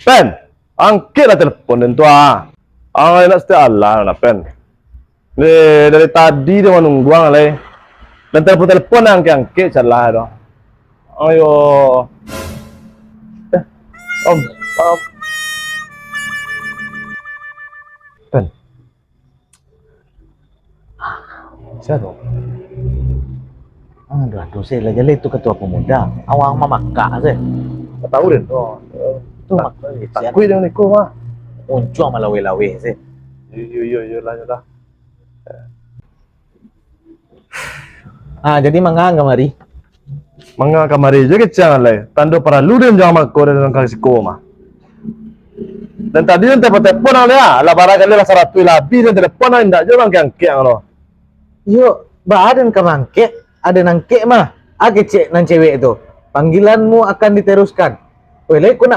Pen, angkit lah telepon dan tua. Ang nak setiap Allah nak pen. Ni dari tadi dia menunggu ang leh. Dan telepon angkit salah do. Ayo. Om, om. Pen. Siapa? Aduh, saya lagi itu ketua pemuda. Awang mamakak saya. Tak tahu din. Oh. Tu mak. Tak kui dengan niku mah. Uncuang malawe-lawe saya. Yo lah. Jadi mangga mari. Mga kamari je kecang leh. Tando para ludem jangan makko dan kasih ko mah. Dan tadi yang telepon ang dia, lah barang kali lah 100 lebih dan telepon ang indak je bang kang lo. Yo, badan kamangke, ada nangke mah. Cek nang cewek itu. Panggilanmu akan diteruskan. Weh, ku nak